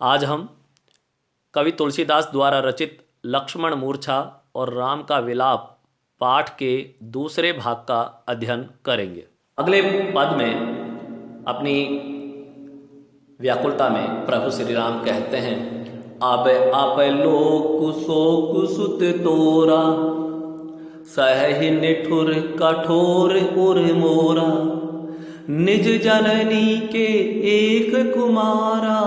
आज हम कवि तुलसीदास द्वारा रचित लक्ष्मण मूर्छा और राम का विलाप पाठ के दूसरे भाग का अध्ययन करेंगे। अगले पद में अपनी व्याकुलता में प्रभु श्री राम कहते हैं, अब आप लोक शोक सुत तोरा, सहहि निठुर कठोर उर मोरा, निज जननी के एक कुमारा,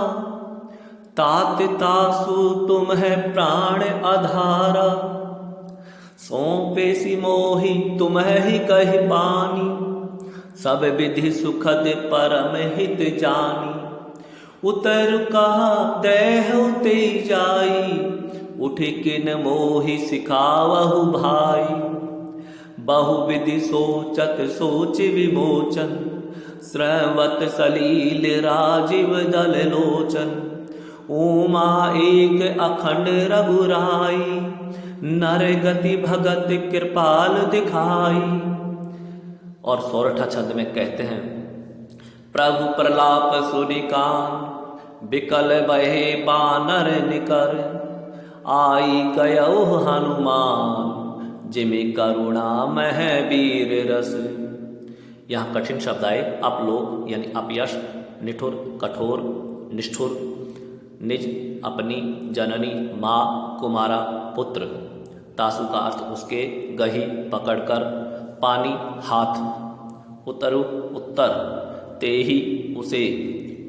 तात तासु तुम है प्राण आधारा, सौंपे सी मोहि तुम ही कहि पानी, सब विधि सुखद परम हित जानी, उतर कहा देह ते जाई, उठ किन मोहि सिखावहु भाई, बहु विधि सोचत सोच विमोचन, स्रवत सलील राजीव दल लोचन, उमा एक अखंड रघुराई, नर गति भगत कृपाल दिखाई। और सोरठा छंद में कहते हैं, प्रभु प्रलाप सुनिकान, बिकल बहे बानर निकर, आई गयो हनुमान, जिमि करुणा मह वीर रस। यहाँ कठिन शब्द आए, आप लोग यानी अपयश, निठुर कठोर निष्ठुर, निज अपनी जननी माँ कुमारा पुत्र, तासु का अर्थ उसके, गही पकड़कर, पानी हाथ, उतरु उत्तर, तेहि उसे,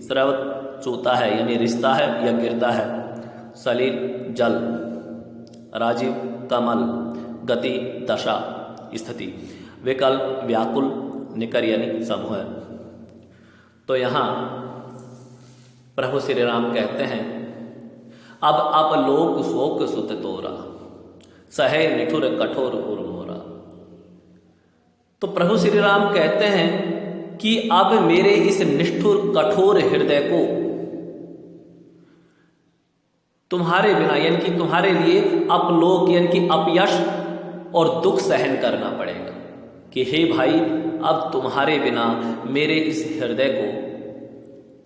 स्रवत चूता है यानी रिश्ता है या गिरता है, सलील जल, राजीव कमल, गति दशा स्थिति, विकल व्याकुल, निकर यानी समूह। तो यहाँ प्रभु श्री राम कहते हैं, अब आप लोक शोक सुत तोरा, सहे निठुर कठोर उर मोरा। तो प्रभु श्री राम कहते हैं कि अब मेरे इस निष्ठुर कठोर हृदय को तुम्हारे बिना यानी कि तुम्हारे लिए अपलोक यानी कि अपयश और दुख सहन करना पड़ेगा, कि हे भाई अब तुम्हारे बिना मेरे इस हृदय को,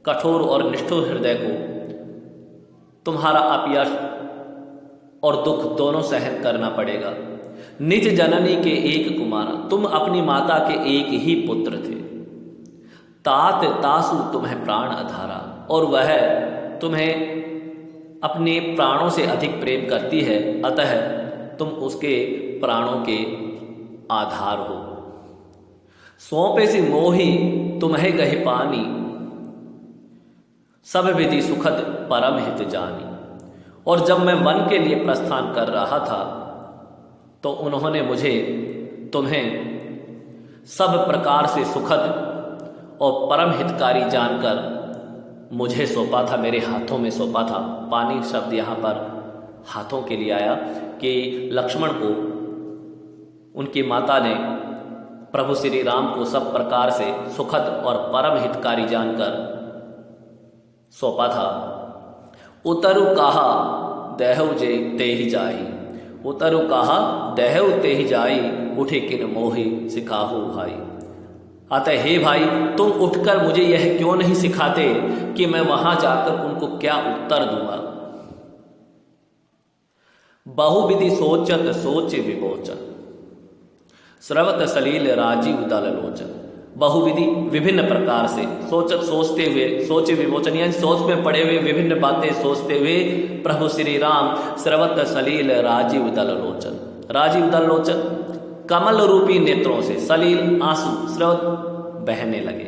कठोर और निष्ठुर हृदय को, तुम्हारा अपयश और दुख दोनों सहन करना पड़ेगा। निज जननी के एक कुमारा, तुम अपनी माता के एक ही पुत्र थे, तात तासु तुम्हें प्राण आधारा, और वह तुम्हें अपने प्राणों से अधिक प्रेम करती है, अतः तुम उसके प्राणों के आधार हो। सौंपे सी मोहि तुम्हें गहि पानी, सब विधि सुखद परम हित जानी। और जब मैं वन के लिए प्रस्थान कर रहा था तो उन्होंने मुझे तुम्हें सब प्रकार से सुखद और परम हितकारी जानकर मुझे सौंपा था, मेरे हाथों में सौंपा था। पानी शब्द यहाँ पर हाथों के लिए आया कि लक्ष्मण को उनकी माता ने प्रभु श्री राम को सब प्रकार से सुखद और परम हितकारी जानकर सौंपा था। उतरु कहा देहु जे ते ही जाई, उतरु कहा देहु ते ही जाई, उठे किन मोहि सिखाहु भाई। अतः हे भाई, तुम उठकर मुझे यह क्यों नहीं सिखाते कि मैं वहां जाकर उनको क्या उत्तर दूंगा। बहुविधि सोचत सोच विमोचन, स्रवत सलील राजीव दल लोचन। बहुविधि विभिन्न प्रकार से, सोचत सोचते हुए, सोच विमोचन यानी सोच में पड़े हुए विभिन्न बातें सोचते हुए प्रभु श्री राम स्रवत सलील राजीव दल लोचन, राजीव दल लोचन कमल रूपी नेत्रों से, सलील आंसू, स्रवत बहने लगे,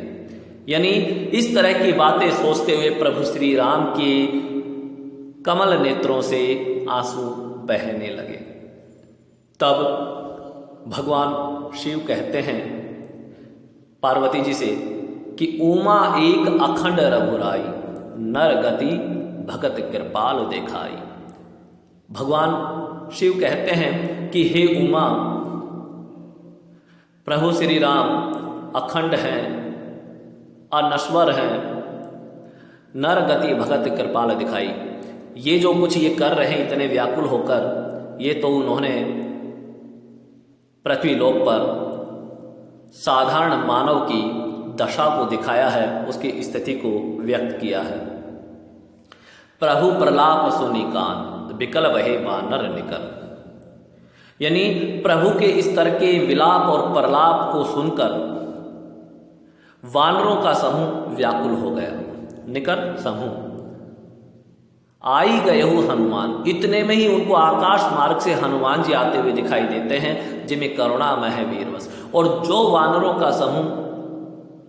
यानी इस तरह की बातें सोचते हुए प्रभु श्री राम के कमल नेत्रों से आंसू बहने लगे। तब भगवान शिव कहते हैं पार्वती जी से कि उमा एक अखंड रघुराई, नर गति भगत कृपाल दिखाई। भगवान शिव कहते हैं कि हे उमा, प्रभु श्री राम अखंड हैं, अनश्वर हैं, नर गति भगत कृपाल दिखाई। ये जो कुछ ये कर रहे हैं इतने व्याकुल होकर, ये तो उन्होंने पृथ्वी लोक पर साधारण मानव की दशा को दिखाया है, उसकी स्थिति को व्यक्त किया है। प्रभु प्रलाप सुनि कान, बिकल बहे बानर निकल। यानी प्रभु के इस तरह के विलाप और प्रलाप को सुनकर वानरों का समूह व्याकुल हो गया। निकट समूह आई गए हो हनुमान, इतने में ही उनको आकाश मार्ग से हनुमान जी आते हुए दिखाई देते हैं, जिनमें करुणामय वीरवश। और जो वानरों का समूह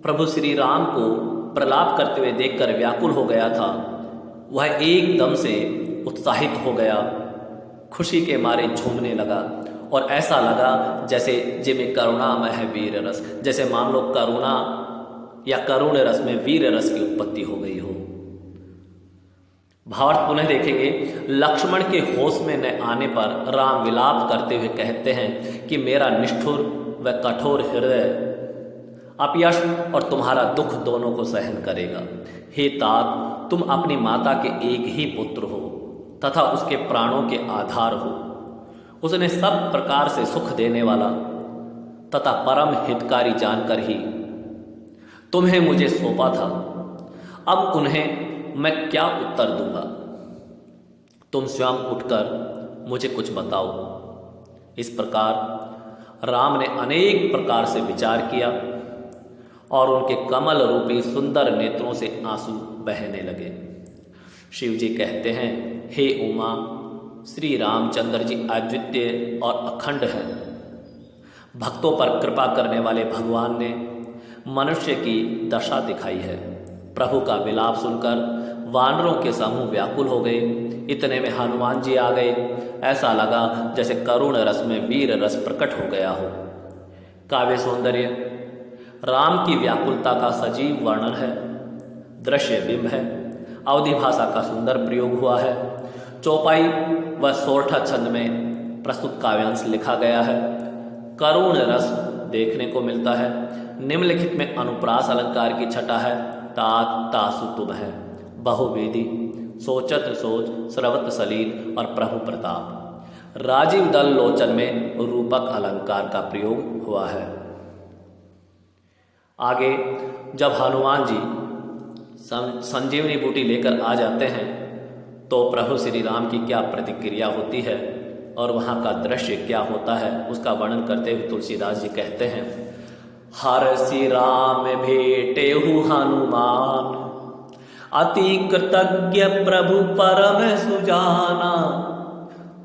प्रभु श्री राम को प्रलाप करते हुए देखकर व्याकुल हो गया था, वह एकदम से उत्साहित हो गया, खुशी के मारे झूमने लगा। और ऐसा लगा जैसे जिनमें करुणामय है वीर रस, जैसे मान लो करुणा या करुण रस में वीर रस की उत्पत्ति हो गई हो। भावार्थ पुनः देखेंगे। लक्ष्मण के होश में न आने पर राम विलाप करते हुए कहते हैं कि मेरा निष्ठुर व कठोर हृदय अपयश और तुम्हारा दुख दोनों को सहन करेगा। हे तात, तुम अपनी माता के एक ही पुत्र हो तथा उसके प्राणों के आधार हो। उसने सब प्रकार से सुख देने वाला तथा परम हितकारी जानकर ही तुम्हें मुझे सौंपा था। अब उन्हें मैं क्या उत्तर दूंगा? तुम स्वयं उठकर मुझे कुछ बताओ। इस प्रकार राम ने अनेक प्रकार से विचार किया और उनके कमल रूपी सुंदर नेत्रों से आंसू बहने लगे। शिव जी कहते हैं, हे उमा, श्री रामचंद्र जी अद्वितीय और अखंड हैं। भक्तों पर कृपा करने वाले भगवान ने मनुष्य की दशा दिखाई है। प्रभु का विलाप सुनकर वानरों के समूह व्याकुल हो गए। इतने में हनुमान जी आ गए। ऐसा लगा जैसे करुण रस में वीर रस प्रकट हो गया हो। काव्य सौंदर्य राम की व्याकुलता का सजीव वर्णन है, दृश्य बिंब है। अवधि भाषा का सुंदर प्रयोग हुआ है। चौपाई व सोरठा छंद में प्रस्तुत काव्यांश लिखा गया है। करुण रस देखने को मिलता है। निम्नलिखित में अनुप्रास अलंकार की छटा है। तात तासु तुम है, बहुवेदी, सोचत सोच, स्रवत सलील और प्रभु प्रताप। राजीव दल लोचन में रूपक अलंकार का प्रयोग हुआ है। आगे जब हनुमान जी संजीवनी बूटी लेकर आ जाते हैं तो प्रभु श्री राम की क्या प्रतिक्रिया होती है और वहाँ का दृश्य क्या होता है, उसका वर्णन करते हुए तुलसीदास जी कहते हैं, हरसि राम भेटेहु हनुमान, अति कृतज्ञ प्रभु परम सुजाना,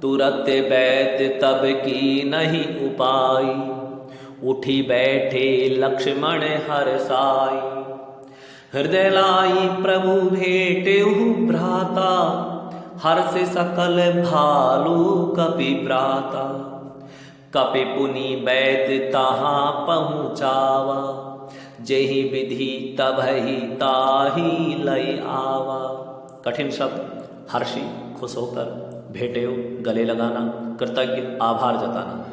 तुरत बैत तब की नहीं उपाय, उठी बैठे लक्ष्मण हरसाई, हृदय लाई प्रभु भेटेहु भ्राता, हर्ष सकल भालू कपि प्राता, कपि पुनि बैद तहाँ पहुँचावा, जेहि विधि तबहि ताहि लय आवा। कठिन शब्द हर्षी खुश होकर, भेटे गले लगाना, कृतज्ञ आभार जताना।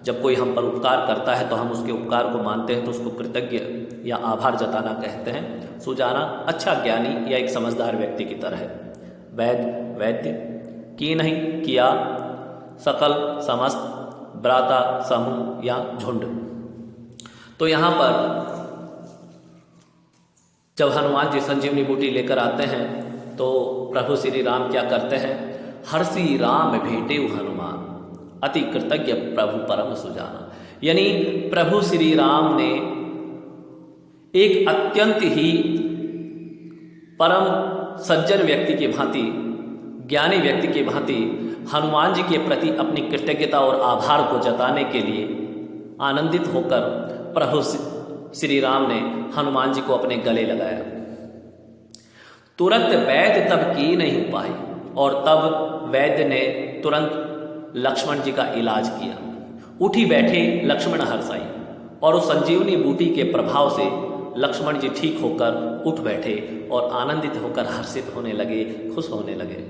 जब कोई हम पर उपकार करता है तो हम उसके उपकार को मानते हैं तो उसको कृतज्ञ या आभार जताना कहते हैं। सुजाना अच्छा ज्ञानी या एक समझदार व्यक्ति की तरह है। वैद्य की नहीं किया, सकल समस्त, ब्राता समूह या झुंड। तो यहाँ पर जब हनुमान जी संजीवनी बूटी लेकर आते हैं तो प्रभु श्री राम क्या करते हैं, हर्षि राम भेटे हनुमान, अति कृतज्ञ प्रभु परम सुजाना। यानी प्रभु श्री राम ने एक अत्यंत ही परम सज्जन व्यक्ति की भांति, ज्ञानी व्यक्ति की भांति हनुमान जी के प्रति अपनी कृतज्ञता और आभार को जताने के लिए आनंदित होकर प्रभु श्री राम ने हनुमान जी को अपने गले लगाया। तुरंत वैद्य तब की नहीं पाई, और तब वैद्य ने तुरंत लक्ष्मण जी का इलाज किया। उठी बैठे लक्ष्मण हरसाई, और उस संजीवनी बूटी के प्रभाव से लक्ष्मण जी ठीक होकर उठ बैठे और आनंदित होकर हर्षित होने लगे, खुश होने लगे।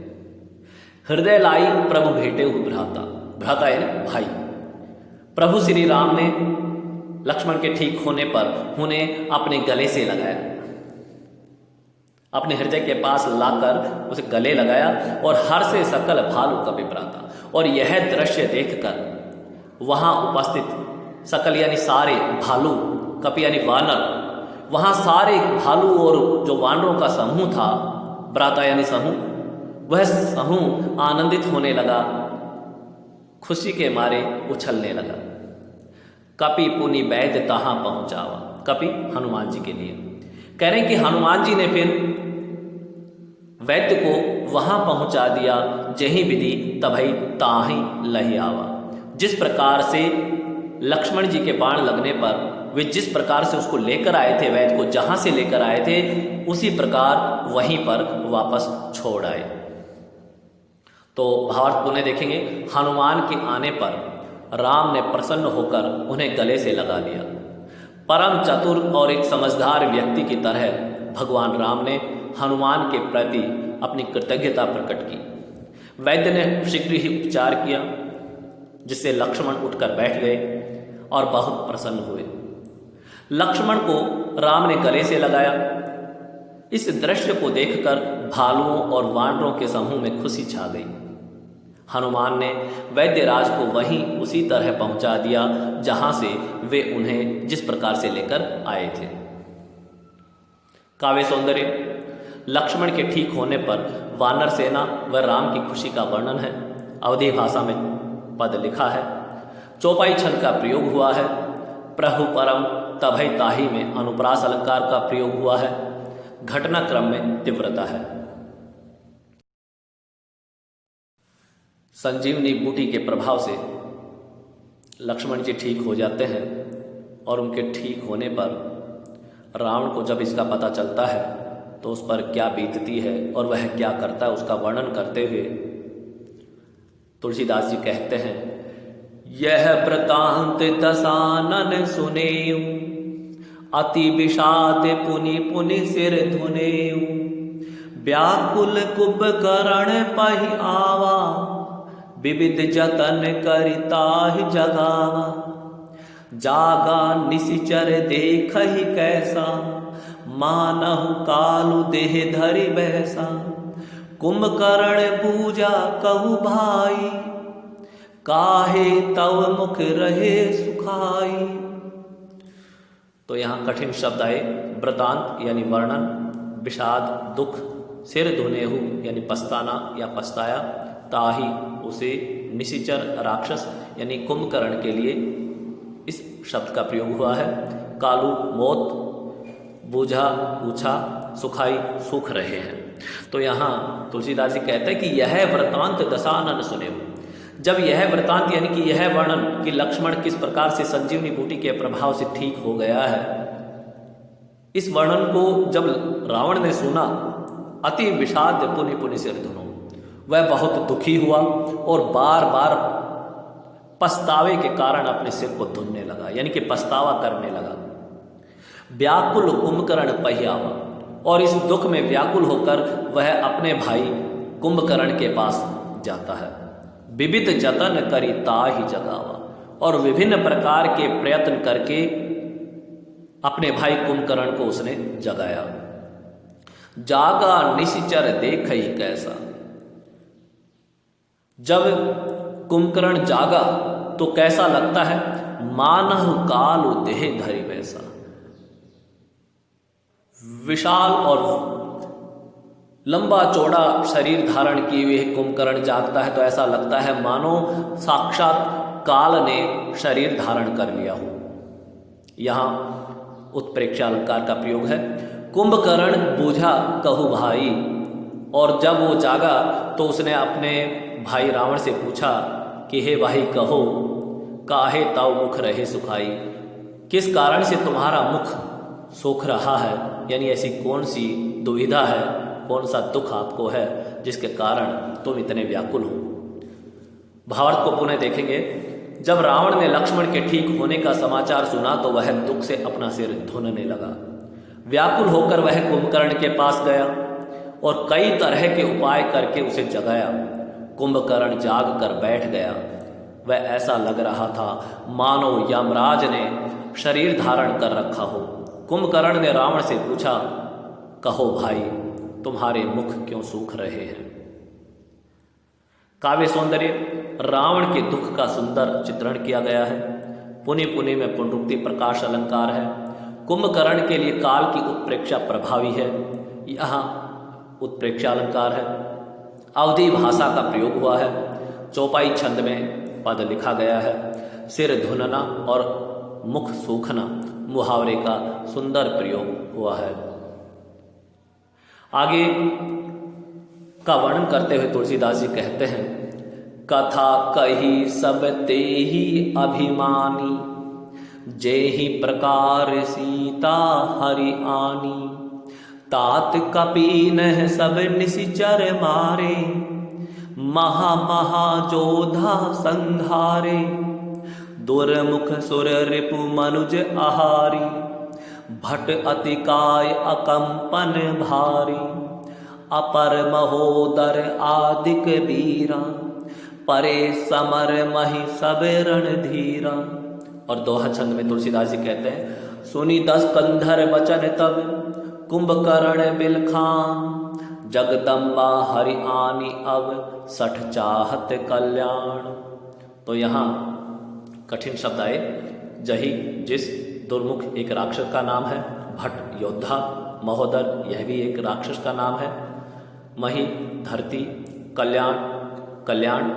हृदय लाई प्रभु भेटे हु भ्राता, भ्राता है भाई। प्रभु श्री राम ने लक्ष्मण के ठीक होने पर उन्हें अपने गले से लगाया, अपने हृदय के पास लाकर उसे गले लगाया, और हर से सकल भालू कपि प्राता। और यह दृश्य देखकर वहां उपस्थित सकल यानी सारे भालू, कपि यानी वानर, वहां सारे भालू और जो वानरों का समूह था, ब्राता यानी समूह, वह समूह आनंदित होने लगा, खुशी के मारे उछलने लगा। कपि पुनि वैद्य तहाँ पहुंचावा। कपि हनुमान जी के लिए कह रहे हैं कि हनुमान जी ने फिर वैद्य को वहां पहुंचा दिया, जही विधि तभई ताहि लहि आवा। जिस प्रकार से लक्ष्मण जी के बाण लगने पर वे जिस प्रकार से उसको लेकर आए थे, वैद्य को जहां से लेकर आए थे, उसी प्रकार वहीं पर वापस छोड़ आए। तो भावार्थ पुनः देखेंगे, हनुमान के आने पर राम ने प्रसन्न होकर उन्हें गले से लगा लिया। परम चतुर और एक समझदार व्यक्ति की तरह भगवान राम ने हनुमान के प्रति अपनी कृतज्ञता प्रकट की। वैद्य ने शीघ्र ही उपचार किया, जिससे लक्ष्मण उठकर बैठ गए और बहुत प्रसन्न हुए। लक्ष्मण को राम ने गले से लगाया। इस दृश्य को देखकर भालुओं और वानरों के समूह में खुशी छा गई। हनुमान ने वैद्यराज को वहीं उसी तरह पहुंचा दिया जहां से वे उन्हें जिस प्रकार से लेकर आए थे। काव्य सौंदर्य, लक्ष्मण के ठीक होने पर वानर सेना व राम की खुशी का वर्णन है। अवधी भाषा में पद लिखा है। चौपाई छंद का प्रयोग हुआ है। प्रभु परम तभई ताहि में अनुप्रास अलंकार का प्रयोग हुआ है। घटनाक्रम में तीव्रता है। संजीवनी बूटी के प्रभाव से लक्ष्मण जी ठीक हो जाते हैं और उनके ठीक होने पर रावण को जब इसका पता चलता है तो उस पर क्या बीतती है और वह क्या करता है, उसका वर्णन करते हुए तुलसीदास जी कहते हैं, यह वृतांत दसानन सुनेऊ, अति विषाद पुनि पुनि सिर धुनेऊ, व्याकुल कुंभकर्ण पहि आवा, विविध जतन करिताहि जगावा, जागा निशिचर देखहि कैसा, मानहु कालु देह धरि बैसा, कुंभकर्ण पूजा कहु भाई, काहे तव मुख रहे सुखाई। तो यहाँ कठिन शब्द आए। वृतांत यानी वर्णन, विषाद दुख, सिर धुनेहु यानी पछताना या पछताया, ताहि उसे, निशिचर राक्षस यानी कुंभकर्ण के लिए इस शब्द का प्रयोग हुआ है। कालू मौत, बूझा पूछा, सुखाई सुख रहे हैं। तो यहाँ तुलसीदास जी कहते हैं कि यह वृतांत दशानन सुने। जब यह वृतांत यानी कि यह वर्णन कि लक्ष्मण किस प्रकार से संजीवनी बूटी के प्रभाव से ठीक हो गया है, इस वर्णन को जब रावण ने सुना, अति विषाद पुनि पुनि सिर धुनो, वह बहुत दुखी हुआ और बार बार पछतावे के कारण अपने सिर को धुनने लगा, यानी कि पछतावा करने लगा। व्याकुल कुंभकर्ण पहि आवा, और इस दुख में व्याकुल होकर वह अपने भाई कुंभकर्ण के पास जाता है। विविध जतन करी ताहि जगावा, और विभिन्न प्रकार के प्रयत्न करके अपने भाई कुंभकर्ण को उसने जगाया। जागा निशिचर देखहि कैसा, जब कुंभकर्ण जागा तो कैसा लगता है, मानहु कालु देह धरि वैसा। विशाल और लंबा चौड़ा शरीर धारण किए हुए कुंभकर्ण जागता है तो ऐसा लगता है मानो साक्षात काल ने शरीर धारण कर लिया हो। यहाँ उत्प्रेक्षा अलंकार का प्रयोग है। कुंभकर्ण बूझा कहु भाई, और जब वो जागा तो उसने अपने भाई रावण से पूछा कि हे भाई कहो, काहे ताऊ मुख रहे सुखाई, किस कारण से तुम्हारा मुख सूख रहा है, यानी ऐसी कौन सी दुविधा है, कौन सा दुख आपको है जिसके कारण तुम इतने व्याकुल हो। भावार्थ को पुनः देखेंगे। जब रावण ने लक्ष्मण के ठीक होने का समाचार सुना तो वह दुख से अपना सिर धुनने लगा। व्याकुल होकर वह कुंभकर्ण के पास गया और कई तरह के उपाय करके उसे जगाया। कुंभकर्ण जाग कर बैठ गया। वह ऐसा लग रहा था मानो यमराज ने शरीर धारण कर रखा हो। कुंभकर्ण ने रावण से पूछा, कहो भाई तुम्हारे मुख क्यों सूख रहे हैं। काव्य सौंदर्य, रावण के दुख का सुंदर चित्रण किया गया है। पुनि पुनि में पुनरुक्ति प्रकाश अलंकार है। कुंभकर्ण के लिए काल की उत्प्रेक्षा प्रभावी है, यहाँ उत्प्रेक्षा अलंकार है। अवधी भाषा का प्रयोग हुआ है। चौपाई छंद में पद लिखा गया है। सिर धुनना और मुख सूखना मुहावरे का सुंदर प्रयोग हुआ है। आगे का वर्णन करते हुए तुलसीदास जी कहते हैं, कथा कही सब ते ही अभिमानी, जेहि प्रकार सीता हरि आनी। तात कपीनह सब निशिचर मारे, महा महा जोधा संघारे। दुर्मुख सुर रिपु मनुज आहारी, भट अतिकाय अकंपन भारी। अपर महोदर आदिक वीरा, परे समर महि सब रणधीरा। और दोहा छंद में तुलसीदास जी कहते हैं, सुनी 10 कंधर वचन तब, कुंभकर्ण बिलखान। जगदम्बा हरि आनी अब, 60 चाहत कल्याण। तो यहाँ कठिन शब्द आए। जही जिस दुर्मुख एक राक्षस का नाम है, भट योद्धा, महोदर यह भी एक राक्षस का नाम है, मही धरती, कल्याण कल्याण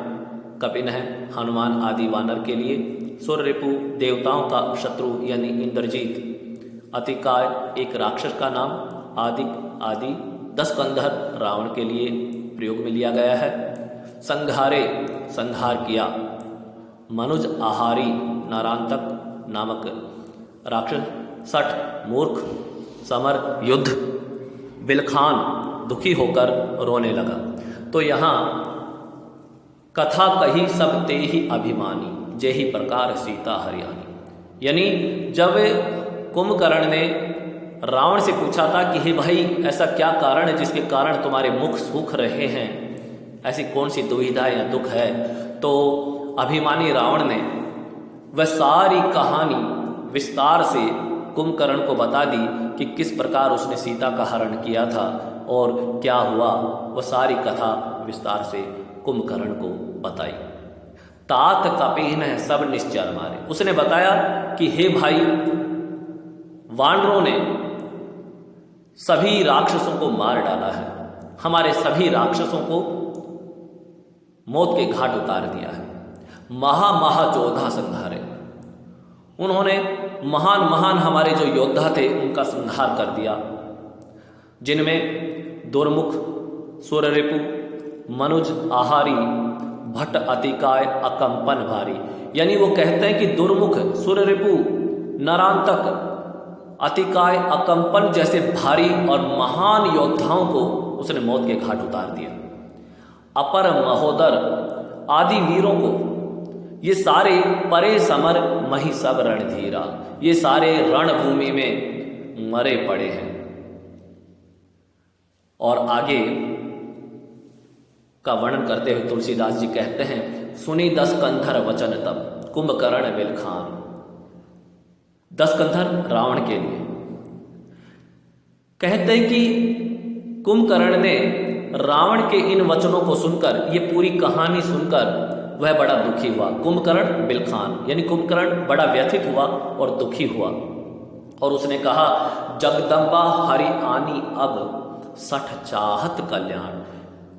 कपिन है हनुमान आदि वानर के लिए, सुर रिपु देवताओं का शत्रु यानी इंद्रजीत, अतिकाय एक राक्षस का नाम, आदि आदि 10 कंधर रावण के लिए प्रयोग में लिया गया है। संघारे संहार किया, मनुज आहारी नारांतक नामक राक्षस, 60 मूर्ख समर युद्ध, बिलखान दुखी होकर रोने लगा। तो यहाँ कथा कही सब ते ही अभिमानी, जेहि प्रकार सीता हरियाणी। यानी जब कुंभकर्ण ने रावण से पूछा था कि हे भाई ऐसा क्या कारण है जिसके कारण तुम्हारे मुख सूख रहे हैं, ऐसी कौन सी दुविधा या दुख है, तो अभिमानी रावण ने वह सारी कहानी विस्तार से कुंभकर्ण को बता दी कि किस प्रकार उसने सीता का हरण किया था और क्या हुआ। वह सारी कथा विस्तार से कुंभकर्ण को बताई। तात कपिन है सब निश्चर मारे, उसने बताया कि हे भाई वानरों ने सभी राक्षसों को मार डाला है, हमारे सभी राक्षसों को मौत के घाट उतार दिया है। महाजोधा संहारे, उन्होंने महान महान हमारे जो योद्धा थे उनका संहार कर दिया, जिनमें दुर्मुख सुर रिपु मनुज आहारी भट्ट अतिकाय अकंपन भारी। यानी वो कहते हैं कि दुर्मुख सुर रिपु नरांतक अतिकाय अकंपन जैसे भारी और महान योद्धाओं को उसने मौत के घाट उतार दिया। अपर महोदर आदि वीरों को, ये सारे परे समर मही सब रणधीरा, ये सारे रणभूमि में मरे पड़े हैं। और आगे का वर्णन करते हुए तुलसीदास जी कहते हैं, सुनी 10 कंधर वचन तब, कुंभकर्ण बिलखान। 10 कंधर रावण के लिए कहते हैं कि कुंभकर्ण ने रावण के इन वचनों को सुनकर, ये पूरी कहानी सुनकर वह बड़ा दुखी हुआ। कुंभकर्ण बिलखान यानी कुंभकर्ण बड़ा व्यथित हुआ और दुखी हुआ और उसने कहा, जगदम्बा हरि आनी अब 60 चाहत कल्याण,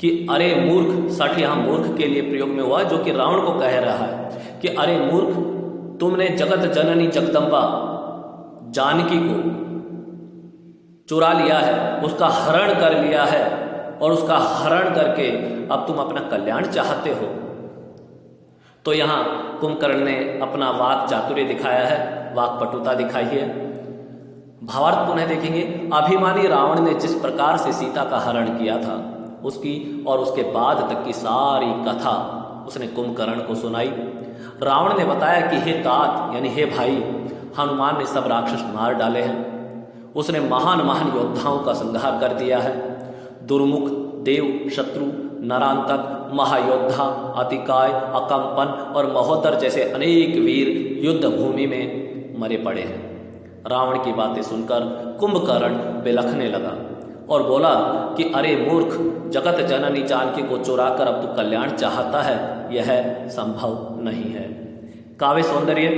कि अरे मूर्ख, 60 यहाँ मूर्ख के लिए प्रयोग में हुआ जो कि रावण को कह रहा है कि अरे मूर्ख, तुमने जगत जननी जगदम्बा जानकी को चुरा लिया है, उसका हरण कर लिया है और उसका हरण करके अब तुम अपना कल्याण चाहते हो। तो यहाँ कुंभकर्ण ने अपना वाक चातुर्य दिखाया है, वाक पटुता दिखाई है। भावार्थ पुनः देखेंगे, अभिमानी रावण ने जिस प्रकार से सीता का हरण किया था उसकी और उसके बाद तक की सारी कथा उसने कुंभकर्ण को सुनाई। रावण ने बताया कि हे तात यानी हे भाई, हनुमान ने सब राक्षस मार डाले हैं, उसने महान महान योद्धाओं का संहार कर दिया है। दुर्मुख देव शत्रु नरांतक महायोद्धा अतिकाय अकंपन और महोदर जैसे अनेक वीर युद्ध भूमि में मरे पड़े हैं। रावण की बातें सुनकर कुंभकर्ण बिलखने लगा और बोला कि अरे मूर्ख, जगत जननी जानकी को चुराकर अब तू कल्याण चाहता है, यह संभव नहीं है। काव्य सौंदर्य,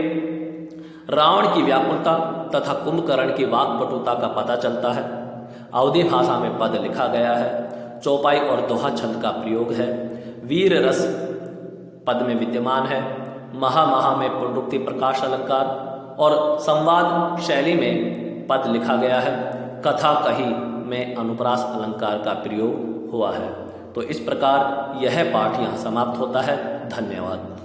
रावण की व्याकुलता तथा कुंभकर्ण की वाक्पटुता का पता चलता है। अवधी भाषा में पद लिखा गया है। चौपाई और दोहा छंद का प्रयोग है। वीर रस पद में विद्यमान है। महा में पुनरुक्ति प्रकाश अलंकार और संवाद शैली में पद लिखा गया है। कथा कही में अनुप्रास अलंकार का प्रयोग हुआ है। तो इस प्रकार यह पाठ यहाँ समाप्त होता है। धन्यवाद।